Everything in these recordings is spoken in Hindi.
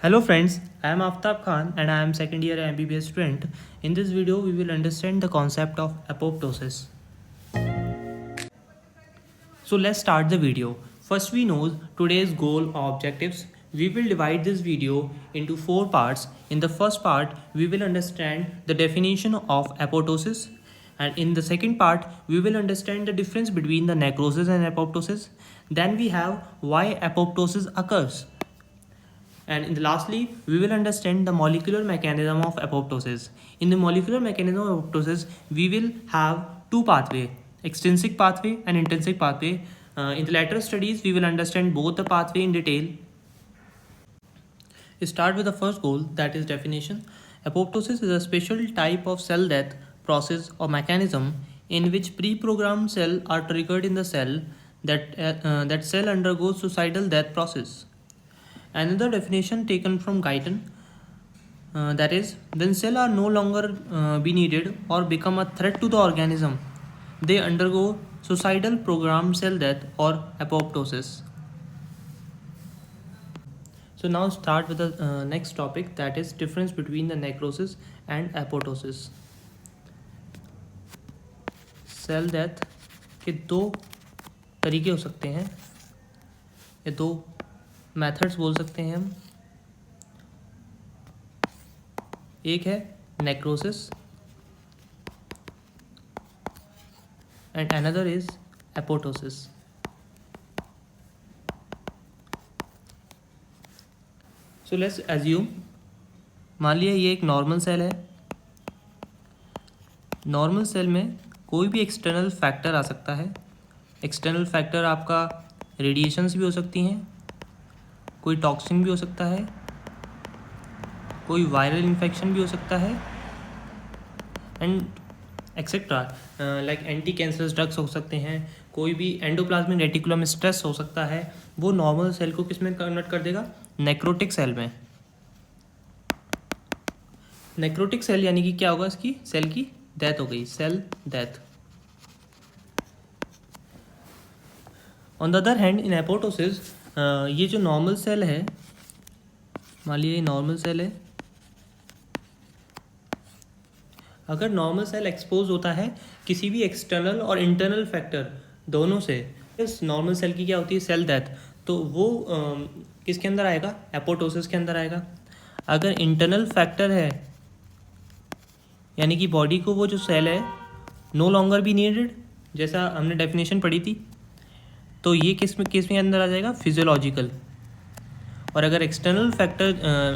Hello friends, I am Aftab Khan and I am second year MBBS student. In this video, we will understand the concept of apoptosis. So let's start the video. First we know today's goal or objectives. We will divide this video into four parts. In the first part, we will understand the definition of apoptosis. And in the second part, we will understand the difference between the necrosis and apoptosis. Then we have why apoptosis occurs. And lastly, we will understand the molecular mechanism of apoptosis. In the molecular mechanism of apoptosis, we will have two pathways, extrinsic pathway and intrinsic pathway. In the later studies, we will understand both the pathway in detail. Start with the first goal, that is definition. Apoptosis is a special type of cell death process or mechanism in which pre-programmed cells are triggered in the cell that cell undergoes suicidal death process. Another definition taken from Guyton, that is, when cells are no longer be needed or become a threat to the organism, they undergo suicidal programmed cell death or apoptosis. So now start with the next topic, that is difference between the necrosis and apoptosis. Cell death के दो तरीके हो सकते हैं, ये दो मेथड्स बोल सकते हैं हम. एक है necrosis and another is apoptosis. So let's assume, मान लिया ये एक नॉर्मल सेल है. नॉर्मल सेल में कोई भी एक्सटर्नल फैक्टर आ सकता है. एक्सटर्नल फैक्टर आपका रेडिएशंस भी हो सकती हैं, कोई टॉक्सिन भी हो सकता है, कोई वायरल इन्फेक्शन भी हो सकता है and etcetera, like anti cancerous drugs हो सकते हैं, कोई भी एंडोप्लाज्मिक रेटिकुलम स्ट्रेस हो सकता है. वो नॉर्मल सेल को किस में कन्वर्ट कर देगा? नेक्रोटिक सेल में. नेक्रोटिक सेल यानी कि क्या होगा? इसकी सेल की डेथ हो गई, cell death. On the other hand in apoptosis, ये जो नॉर्मल सेल है, मान लीजिए नॉर्मल सेल है, अगर नॉर्मल सेल एक्सपोज होता है किसी भी एक्सटर्नल और इंटरनल फैक्टर दोनों से, इस नॉर्मल सेल की क्या होती है? Cell death. तो वो किसके अंदर आएगा? एपोटोसिस के अंदर आएगा. अगर इंटरनल फैक्टर है यानी कि बॉडी को वो जो सेल है नो लॉन्गर बी नीडेड, जैसा हमने डेफिनेशन पढ़ी थी, तो ये किस में अंदर आ जाएगा? फिजियोलॉजिकल. और अगर एक्सटर्नल फैक्टर,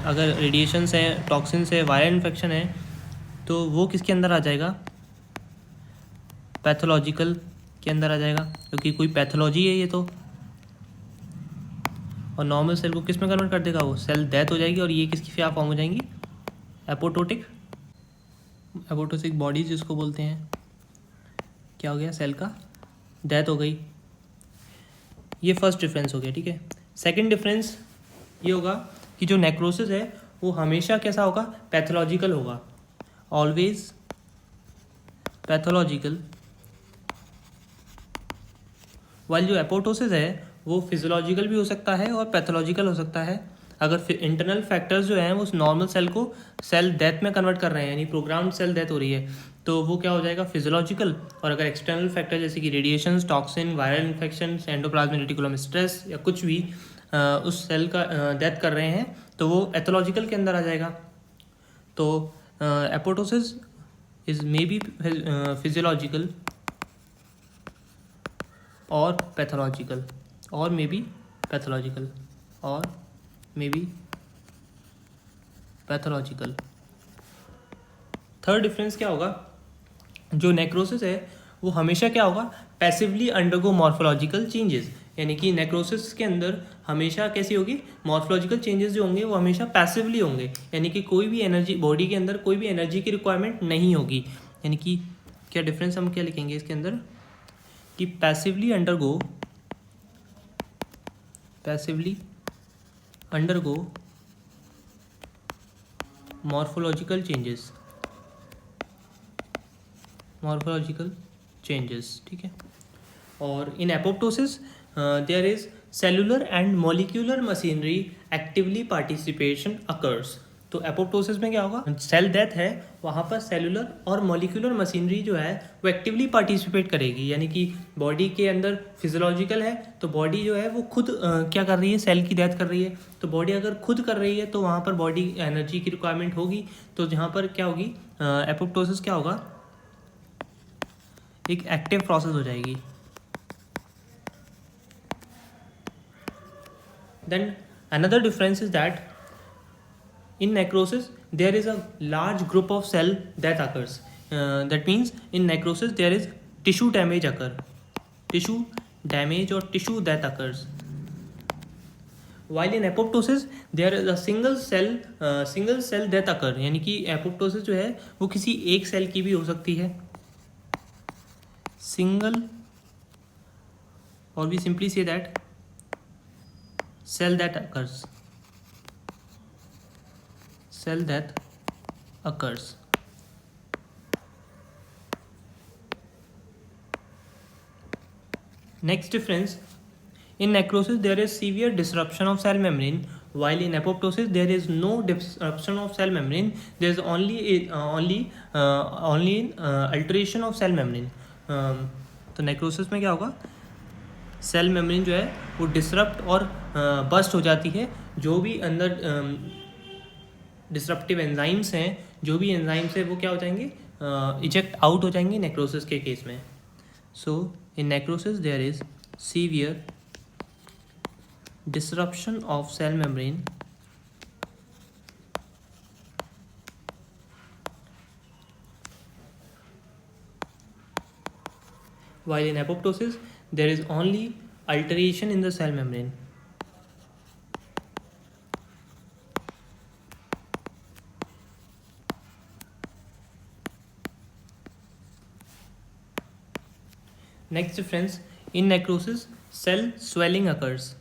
अगर रेडिएशंस है, टॉक्सिन्स है, वायरल इन्फेक्शन है, तो वो किसके अंदर आ जाएगा? पैथोलॉजिकल के अंदर आ जाएगा, क्योंकि कोई पैथोलॉजी है ये तो. और नॉर्मल सेल को किस में कन्वर्ट कर देगा? वो सेल डेथ हो जाएगी और ये किसकी क्या फॉर्म हो जाएंगी? एपोटोटिक. एपोटोसिक बॉडीज जिसको बोलते हैं. क्या हो गया? सेल का डेथ हो गई. ये फर्स्ट डिफरेंस हो गया, ठीक है. सेकंड डिफरेंस ये होगा कि जो नेक्रोसिस है वो हमेशा कैसा होगा? पैथोलॉजिकल होगा, ऑलवेज पैथोलॉजिकल. वाइल जो एपोटोसिस है वो फिजियोलॉजिकल भी हो सकता है और पैथोलॉजिकल हो सकता है. अगर इंटरनल फैक्टर्स जो हैं वो उस नॉर्मल सेल को सेल डेथ में कन्वर्ट कर रहे हैं, यानी प्रोग्राम्ड सेल डेथ हो रही है, तो वो क्या हो जाएगा? फिजियोलॉजिकल. और अगर एक्सटर्नल फैक्टर जैसे कि radiations, toxin, viral infection, endoplasmic reticulum stress या कुछ भी उस सेल का डेथ कर रहे हैं, तो वो एथोलॉजिकल के अंदर आ जाएगा. तो apoptosis is may be physiological और पैथोलॉजिकल, और मे बी पैथोलॉजिकल, और may be pathological. Third difference क्या होगा? जो नेक्रोसिस है वो हमेशा क्या होगा? Passively undergo morphological changes. यानी कि नेक्रोसिस के अंदर हमेशा कैसी होगी? मॉर्फोलॉजिकल चेंजेस जो होंगे वो हमेशा पैसिवली होंगे, यानी कि कोई भी एनर्जी, बॉडी के अंदर कोई भी एनर्जी की रिक्वायरमेंट नहीं होगी. यानी कि क्या डिफरेंस हम क्या लिखेंगे इसके अंदर? कि पैसिवली अंडरगो मॉर्फोलॉजिकल चेंजेस, ठीक है. और in apoptosis there is cellular and molecular machinery actively participation occurs. तो एपोप्टोसिस में क्या होगा, सेल डेथ है, वहाँ पर सेलुलर और मॉलिक्यूलर मशीनरी जो है वो एक्टिवली पार्टिसिपेट करेगी, यानी कि बॉडी के अंदर फिजियोलॉजिकल है तो बॉडी जो है वो खुद क्या कर रही है, सेल की डेथ कर रही है। तो बॉडी अगर खुद कर रही है तो वहाँ पर बॉडी एनर्जी की रिक्वायरमेंट होगी, तो जहाँ पर क्या होगी, एपोप्टोसिस क्या होगा, एक एक्टिव प्रोसेस हो जाएगी। Then another difference is that in necrosis there is a large group of cell that occurs. That means in necrosis there is tissue damage or tissue that occurs, while in apoptosis there is a single cell death occur. यानी कि apoptosis जो है वो किसी एक सेल की भी हो सकती है, single, or we simply say that cell that occurs. Next difference, in necrosis there is severe disruption of cell membrane, while in apoptosis there is no disruption of cell membrane, there is only alteration of cell membrane. तो नेक्रोसिस में क्या होगा, सेल मेम्ब्रेन जो है वो डिसरप्ट और बस्ट हो जाती है, जो भी अंदर डिसरप्टिव एंजाइम्स हैं, जो भी एंजाइम्स है वो क्या हो जाएंगे, इजेक्ट आउट हो जाएंगे नेक्रोसिस के केस में. So in necrosis there is severe disruption of cell membrane while in apoptosis there is only alteration in the cell membrane. Next difference, in necrosis cell swelling occurs.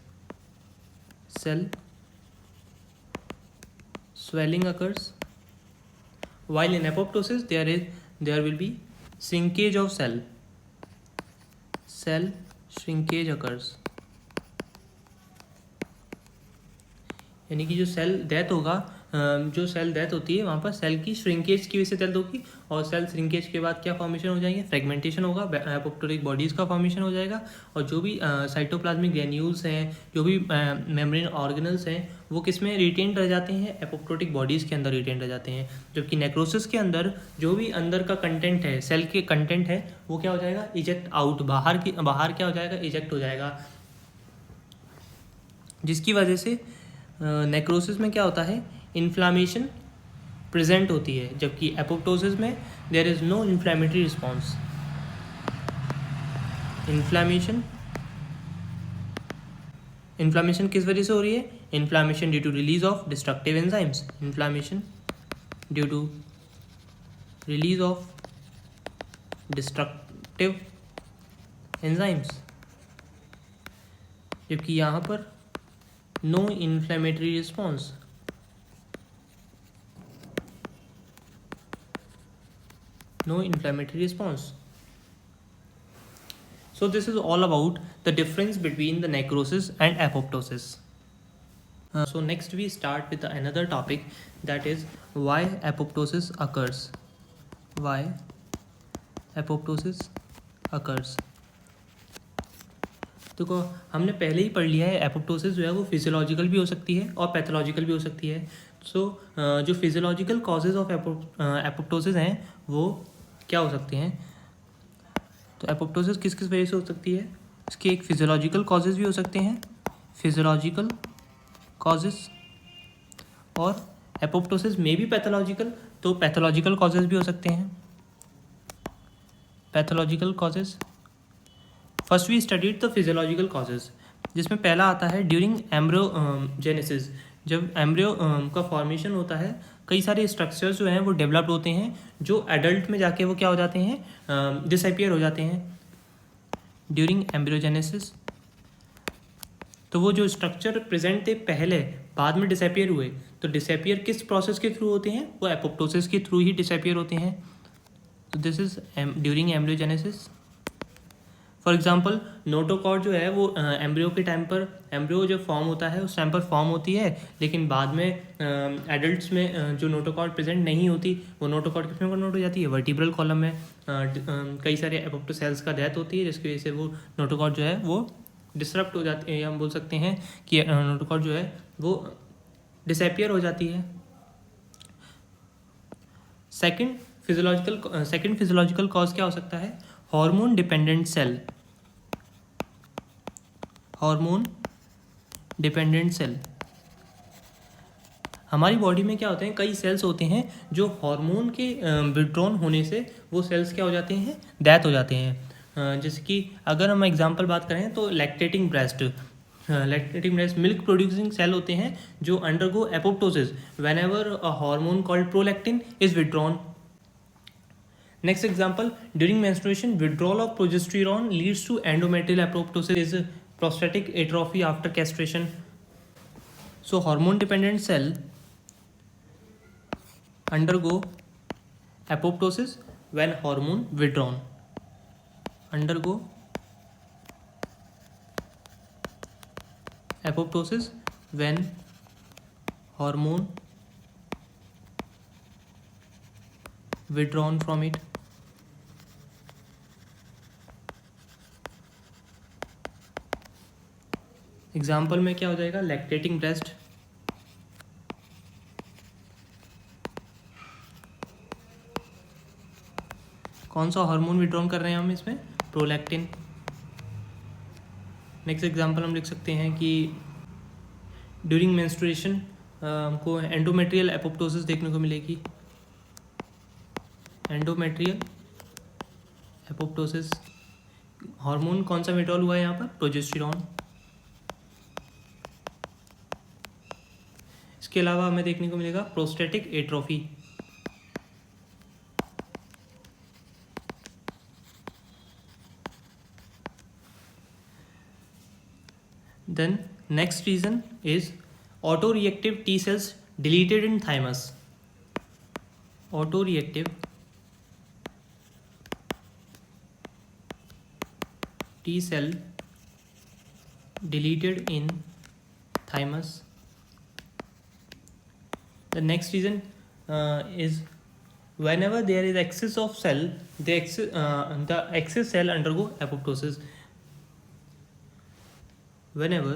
While in apoptosis there will be shrinkage of cell shrinkage occurs. यानी कि जो सेल डेथ होगा, जो सेल डेथ होती है वहाँ पर सेल की श्रिंकेज की वजह से डेथ होगी, और सेल श्रिंकेज के बाद क्या फॉर्मेशन हो जाएंगे, फ्रेगमेंटेशन होगा, एपोप्टोटिक बॉडीज़ का फॉर्मेशन हो जाएगा, और जो भी साइटोप्लाज्मिक ग्रेन्यूल्स हैं, जो भी मेम्ब्रेन ऑर्गेनल्स हैं, वो किस में रिटेन रह जाते हैं, एपोप्टोटिक बॉडीज़ के अंदर रिटेन रह जाते हैं. जबकि नेक्रोसिस के अंदर जो भी अंदर का कंटेंट है, सेल के कंटेंट है, वो क्या हो जाएगा, इजेक्ट आउट, बाहर क्या हो जाएगा, इजेक्ट हो जाएगा, जिसकी वजह से नेक्रोसिस में क्या होता है, इन्फ्लामेशन प्रेजेंट होती है, जबकि एपोप्टोसिस में there is no inflammatory response. Inflammation किस वजह से हो रही है, inflammation due to release of destructive enzymes, inflammation due to release of destructive enzymes, जबकि यहाँ पर no inflammatory response. So this is all about the difference between the necrosis and apoptosis. So next we start with another topic, that is why apoptosis occurs. देखो हमने पहले ही पढ़ लिया है, एपोप्टोसिस जो है वो फिजियोलॉजिकल भी हो सकती है और पैथोलॉजिकल भी हो सकती है. सो जो फिजियोलॉजिकल कॉजेज ऑफ एपोप्टोसिस हैं वो क्या हो सकते हैं, तो एपोप्टोसिस किस किस वजह से हो सकती है, इसके एक फिजियोलॉजिकल कॉजेज भी हो सकते हैं, फिजियोलॉजिकल कॉजेज, और एपोप्टोसिस में भी पैथोलॉजिकल, तो पैथोलॉजिकल कॉजेज भी हो सकते हैं, pathological causes. First we studied the physiological causes, जिसमें पहला आता है ड्यूरिंग एम्ब्रियोजेनेसिस. जब एम्ब्रियो का फॉर्मेशन होता है, कई सारे स्ट्रक्चर्स जो हैं वो डेवलप्ड होते हैं, जो एडल्ट में जाके वो क्या हो जाते हैं, डिसअपियर हो जाते हैं ड्यूरिंग एम्ब्रियोजेनेसिस. तो वो जो स्ट्रक्चर प्रेजेंट थे पहले, बाद में डिसअपियर हुए, तो डिसअपियर किस प्रोसेस के थ्रू होते हैं, वो एपोप्टोसिस के थ्रू ही डिसअपियर होते हैं. तो this is during embryogenesis. For example नोटोकॉट जो है वो एम्ब्रियो के टाइम पर, एम्ब्रियो जो फॉर्म होता है उस टाइम पर फॉर्म होती है, लेकिन बाद में एडल्ट्स में जो नोटोकॉट प्रेजेंट नहीं होती, वो नोटोकॉट किस में कन्वर्ट हो जाती है, वर्टिब्रल कॉलम में। कई सारे एपोप्टो सेल्स का डेथ होती है जिसकी वजह से वो नोटोकॉट जो है वो डिसरप्ट हो जाती है, या हम बोल सकते हैं कि नोटोकॉट जो है वो डिसअपियर हो जाती है। सेकंड फिजियोलॉजिकल कॉज क्या हो सकता है, hormone dependent cell. Hormone dependent cell, हमारी बॉडी में क्या होते हैं, कई सेल्स होते हैं जो हार्मोन के विड्रॉन होने से वो सेल्स क्या हो जाते हैं, डेथ हो जाते हैं। जैसे कि अगर हम एग्जांपल बात करें तो lactating breast, milk producing cell होते हैं जो undergo apoptosis whenever a hormone called prolactin is withdrawn. Next example, during menstruation withdrawal of progesterone leads to endometrial apoptosis, prostatic atrophy after castration. So hormone dependent cell undergo apoptosis when hormone withdrawn, undergo apoptosis when hormone withdrawn from it। Example में क्या हो जाएगा, लैक्टेटिंग ब्रेस्ट, कौन सा हार्मोन विड्रॉन कर रहे हैं हम इसमें, प्रोलैक्टिन। नेक्स्ट एग्जांपल हम लिख सकते हैं कि ड्यूरिंग मेंस्ट्रुएशन हमको एंडोमेट्रियल एपोप्टोसिस देखने को मिलेगी। एंडोमेट्रियल एपोप्टोसिस, हार्मोन कौन सा विड्रॉल हुआ है यहाँ पर, प्रोजेस्टेरॉन। इसके अलावा हमें देखने को मिलेगा prostatic atrophy. Then next reason is autoreactive T cells deleted in thymus. Autoreactive T cell deleted in thymus. The next reason is whenever there is excess of cell, the excess cell undergo apoptosis. Whenever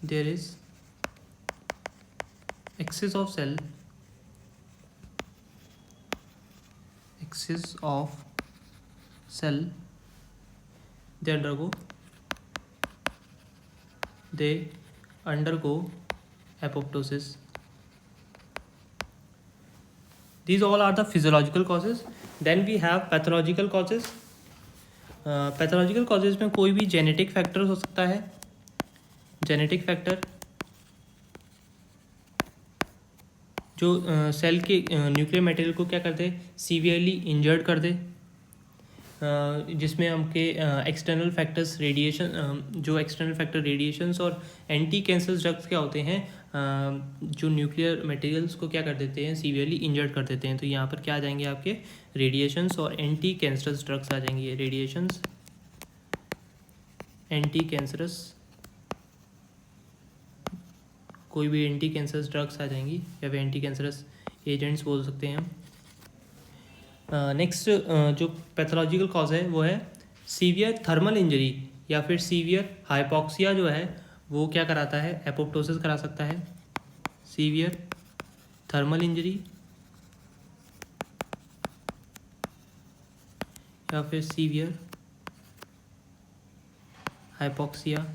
there is excess of cell, they undergo apoptosis. These all are the physiological causes. Then we have pathological causes. Pathological causes में कोई भी जेनेटिक फैक्टर हो सकता है। जेनेटिक फैक्टर जो सेल के न्यूक्लियर मटेरियल को क्या कर दे, सीवियरली इंजर्ड कर दे, जिसमें हमके एक्सटर्नल फैक्टर्स रेडिएशन, जो एक्सटर्नल फैक्टर रेडिएशंस और एंटी कैंसर ड्रग्स क्या होते हैं, जो न्यूक्लियर मटेरियल्स को क्या कर देते हैं, सीवियरली इंजर्ड कर देते हैं। तो यहाँ पर क्या आ जाएंगे आपके रेडिएशंस और एंटी कैंसरस ड्रग्स आ जाएंगे। रेडिएशंस, एंटी कैंसरस, कोई भी एंटी कैंसरस ड्रग्स आ जाएंगी या फिर एंटी कैंसरस एजेंट्स बोल सकते हैं हम। नेक्स्ट जो पैथोलॉजिकल कॉज है वो है सीवियर थर्मल इंजरी या फिर सीवियर हाइपोक्सिया, जो है वो क्या कराता है, एपोप्टोसिस करा सकता है। सीवियर थर्मल इंजरी या फिर सीवियर हाइपोक्सिया।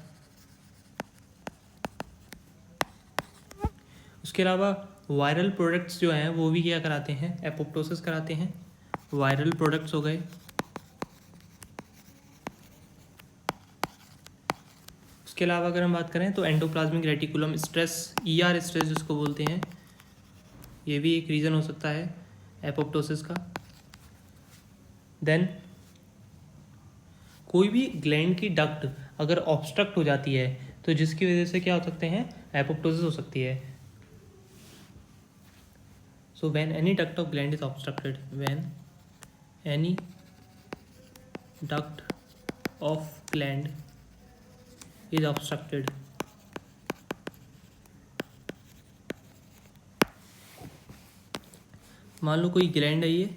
उसके अलावा वायरल प्रोडक्ट्स जो हैं वो भी क्या कराते हैं, एपोप्टोसिस कराते हैं। वायरल प्रोडक्ट्स हो गए। उसके अलावा अगर हम बात करें तो endoplasmic reticulum stress, ER stress जिसको बोलते हैं, ये भी एक रीज़न हो सकता है एपोप्टोसिस का। देन कोई भी ग्लैंड की डक्ट अगर ऑब्स्ट्रक्ट हो जाती है तो जिसकी वजह से क्या हो सकते हैं, एपोप्टोसिस हो सकती है। So when any duct of gland is obstructed, when any duct of gland is obstructed. मान लो कोई ग्लैंड है ये,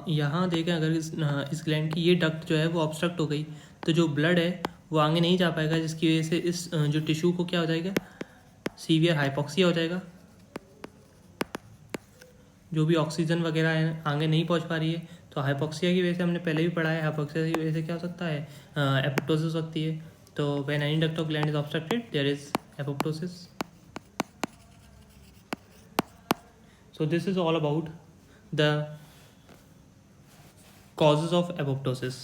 यहाँ देखें अगर इस ग्लैंड की ये डक्ट जो है वो ऑब्स्ट्रक्ट हो गई तो जो ब्लड है वो आगे नहीं जा पाएगा, जिसकी वजह से इस जो टिश्यू को क्या हो जाएगा, सीवियर हाइपोक्सिया हो जाएगा। जो भी ऑक्सीजन वगैरह है आगे नहीं पहुंच पा रही है, तो हाइपोक्सिया की वजह से हमने पहले भी पढ़ा है, हाइपोक्सिया की वजह से क्या हो सकता है, एपोप्टोसिस हो सकती है। तो when any duct of gland is obstructed there is apoptosis. So this is all about the causes of apoptosis.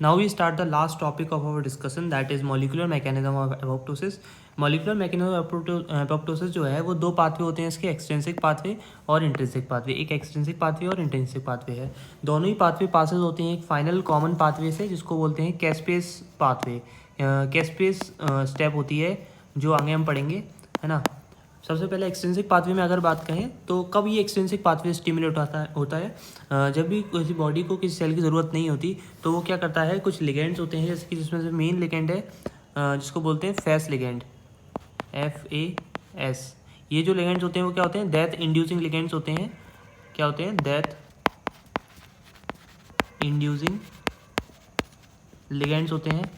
Now we start the last topic of our discussion, that is molecular mechanism of apoptosis. Molecular mechanism of apoptosis जो है वो दो पाथवे होते हैं इसके, एक्सट्रिंसिक पाथवे और इंट्रिंसिक पाथवे। एक एक्सट्रिंसिक पाथवे और इंट्रिंसिक पाथवे है, दोनों ही पाथवे पासेज होते हैं एक फाइनल कॉमन पाथवे से, जिसको बोलते हैं कैस्पेस पाथवे। कैस्पेस स्टेप होती है जो आगे हम पढ़ेंगे, है ना। सबसे पहले एक्सट्रिंसिक पाथवे में अगर बात करें तो कब ये एक्सट्रिंसिक पाथवे स्टिमुलेट होता है जब भी किसी बॉडी को किसी सेल की ज़रूरत नहीं होती तो वो क्या करता है, कुछ लिगेंड्स होते हैं जैसे कि जिसमें से मेन लिगेंड है जिसको बोलते हैं फेस लिगेंड, FAS। ये जो लिगेंड्स होते हैं वो क्या होते हैं, डेथ इंड्यूसिंग लिगेंड्स होते हैं। क्या होते हैं, डेथ इंड्यूसिंग लिगेंड्स होते हैं,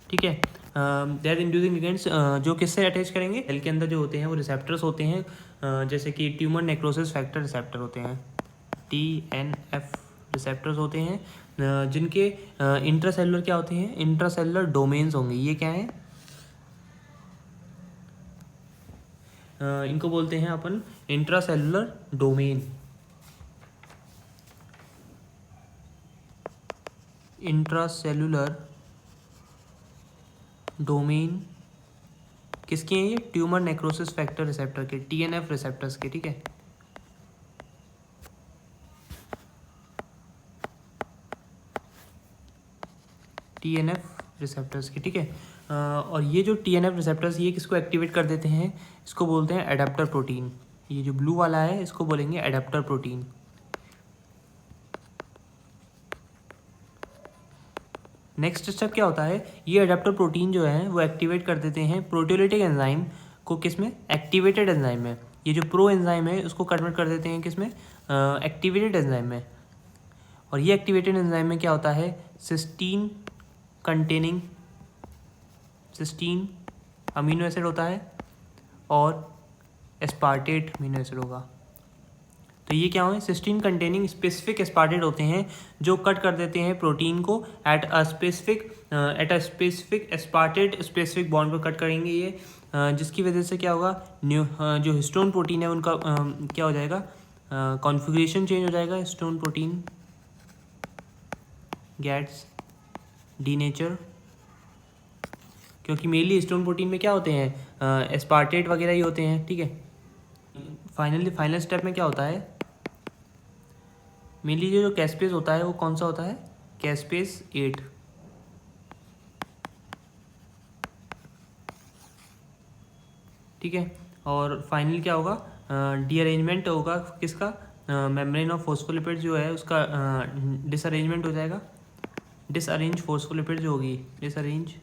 ठीक है। डेथ इंड्यूसिंग लिगेंड्स जो किससे अटैच करेंगे, सेल के अंदर जो होते हैं वो रिसेप्टर्स होते हैं, जैसे कि ट्यूमर नेक्रोसिस फैक्टर रिसेप्टर होते हैं, TNF रिसेप्टर्स होते हैं, जिनके इंट्रासेलुलर क्या होते हैं, इंट्रासेलुलर डोमेन्स होंगे। ये क्या है, इनको बोलते हैं अपन इंट्रासेलुलर डोमेन। इंट्रासेलुलर डोमेन किसके हैं, ये ट्यूमर नेक्रोसिस फैक्टर रिसेप्टर के, TNF रिसेप्टर्स के, ठीक है। TNF रिसेप्टर्स के, ठीक है। और ये जो TNF रिसेप्टर्स ये किसको एक्टिवेट कर देते हैं, इसको बोलते हैं एडेप्टर प्रोटीन। ये जो ब्लू वाला है इसको बोलेंगे एडेप्टर प्रोटीन। नेक्स्ट स्टेप क्या होता है, ये एडेप्टर प्रोटीन जो है वो एक्टिवेट कर देते हैं प्रोटियोलिटिक एंजाइम को, किसमें, एक्टिवेटेड एंजाइम में। ये जो प्रो एंजाइम है उसको कन्वर्ट कर देते हैं किसमें, एक्टिवेटेड एंजाइम में। और ये एक्टिवेटेड एंजाइम में क्या होता है, cysteine containing, cysteine amino acid होता है और एस्पार्टेट अमीनो एसिड होगा। तो ये क्या है, सिस्टीन कंटेनिंग स्पेसिफिक एस्पार्टेट होते हैं जो कट कर देते हैं प्रोटीन को at a specific aspartate specific bond पर कट करेंगे ये, जिसकी वजह से क्या होगा, जो हिस्टोन प्रोटीन है उनका क्या हो जाएगा, कॉन्फ़िगरेशन चेंज हो जाएगा, हिस्टोन प्रोटीन गेट्स डीनेचर, क्योंकि मेनली हिस्टोन प्रोटीन में क्या होते हैं, एस्पार्टेट वगैरह ही होते हैं, ठीक है। फाइनल स्टेप में क्या होता है, मेनली जो कैस्पेस होता है वो कौन सा होता है, कैस्पेस 8, ठीक है। और फाइनली क्या होगा, डीअरेंजमेंट होगा किसका, मेम्ब्रेन ऑफ फॉस्फोलिपिड जो है उसका डिसअरेंजमेंट हो जाएगा, डिसअरेंज फॉस्फोलिपिड जो होगी, डिसअरेंज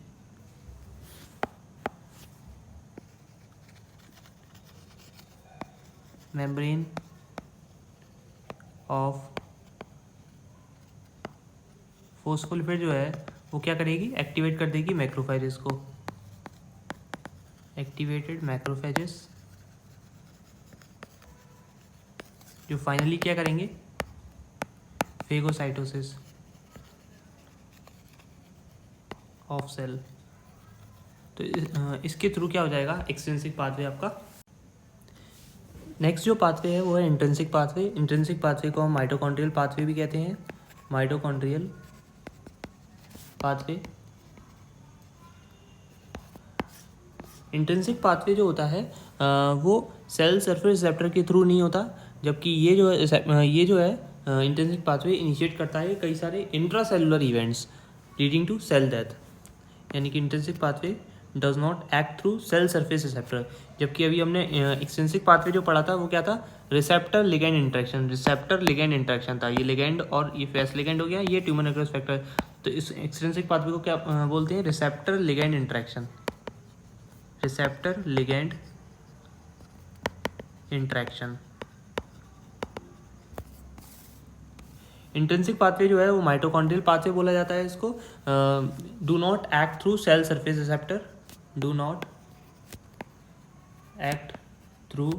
मेम्ब्रेन ऑफ फॉस्फोलिपिड जो है वो क्या करेगी, एक्टिवेट कर देगी मैक्रोफेजेस को, एक्टिवेटेड मैक्रोफेजेस, जो फाइनली क्या करेंगे, फेगोसाइटोसिस ऑफ सेल। तो इसके थ्रू क्या हो जाएगा, एक्सट्रिंसिक पाथवे आपका। नेक्स्ट जो पाथवे है वो है इंट्रिंसिक पाथवे। इंट्रिंसिक पाथवे को हम माइटोकॉन्ड्रियल पाथवे भी कहते हैं, माइटोकॉन्ड्रियल पाथवे। इंट्रिंसिक पाथवे जो होता है वो सेल सरफेस रिसेप्टर के थ्रू नहीं होता, जबकि ये जो है इंट्रिंसिक पाथवे इनिशिएट करता है कई सारे intracellular events leading to cell death. यानी कि intrinsic pathway does not act through cell surface receptor. जबकि अभी हमने एक्सट्रिंसिक पाथवे जो पढ़ा था वो क्या था, receptor ligand interaction, receptor ligand interaction था। ये लिगैंड और ये फेस लिगैंड हो गया, ये ट्यूमर नेक्रोसिस फैक्टर। तो इस एक्सट्रिंसिक पाथवे को क्या बोलते हैं, receptor ligand interaction, receptor ligand interaction. Intrinsic pathway जो है वो माइटोकॉन्ड्रियल पाथवे बोला जाता है इसको। Do not act through cell surface receptor, do not act through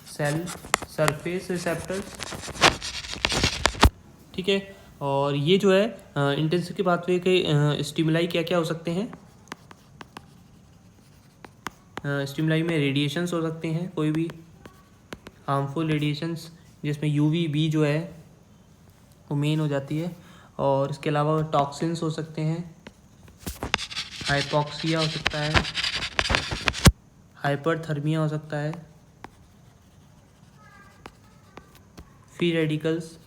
cell surface receptors, ठीक है। और ये जो है इंट्रिंसिक पाथवे के स्टिमुलाई क्या क्या हो सकते हैं, स्टिमुलाई में रेडिएशंस हो सकते हैं, कोई भी हार्मफुल रेडिएशंस जिसमें यूवी जो है वो मेन हो जाती है। और इसके अलावा टॉक्सिन्स हो सकते हैं, हाइपॉक्सिया हो सकता है, हाइपरथर्मिया हो सकता है, फ्री रेडिकल्स,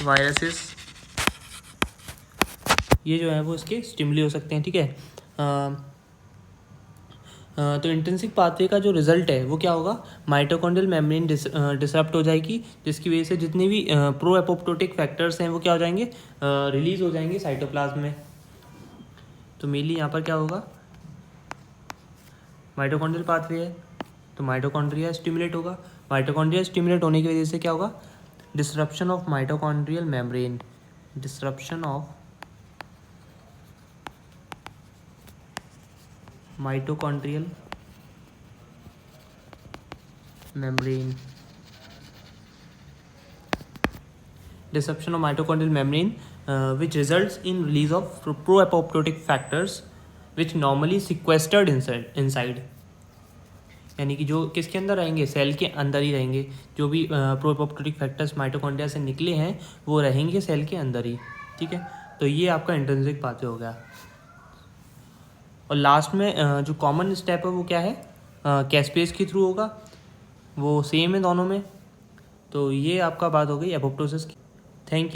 वायरसेस, ये जो है वो इसके स्टिमुली हो सकते हैं, ठीक है। तो इंट्रिंसिक पाथवे का जो रिजल्ट है वो क्या होगा, माइटोकॉन्ड्रियल मेम्ब्रेन डिसरप्ट हो जाएगी, जिसकी वजह से जितने भी प्रो एपोप्टोटिक फैक्टर्स हैं वो क्या हो जाएंगे, रिलीज हो जाएंगे साइटोप्लाज्म में। तो मेनली यहाँ पर क्या होगा, माइटोकॉन्ड्रियल पाथवे है तो माइटोकॉन्ड्रिया स्टिमुलेट होगा, माइटोकॉन्ड्रिया स्टिमुलेट होने की वजह से क्या होगा, disruption of mitochondrial membrane, disruption of mitochondrial membrane, disruption of mitochondrial membrane which results in release of pro-apoptotic factors which normally sequestered inside, यानी कि जो किसके अंदर रहेंगे, सेल के अंदर ही रहेंगे। जो भी प्रो एपोप्टोटिक फैक्टर्स माइटोकॉन्ड्रिया से निकले हैं वो रहेंगे सेल के अंदर ही, ठीक है। तो ये आपका इंट्रिंसिक पाथवे हो गया। और लास्ट में जो कॉमन स्टेप है वो क्या है, कैस्पेज के थ्रू होगा, वो सेम है दोनों में। तो ये आपका बात हो गई एपोप्टोसिस की। Thank you.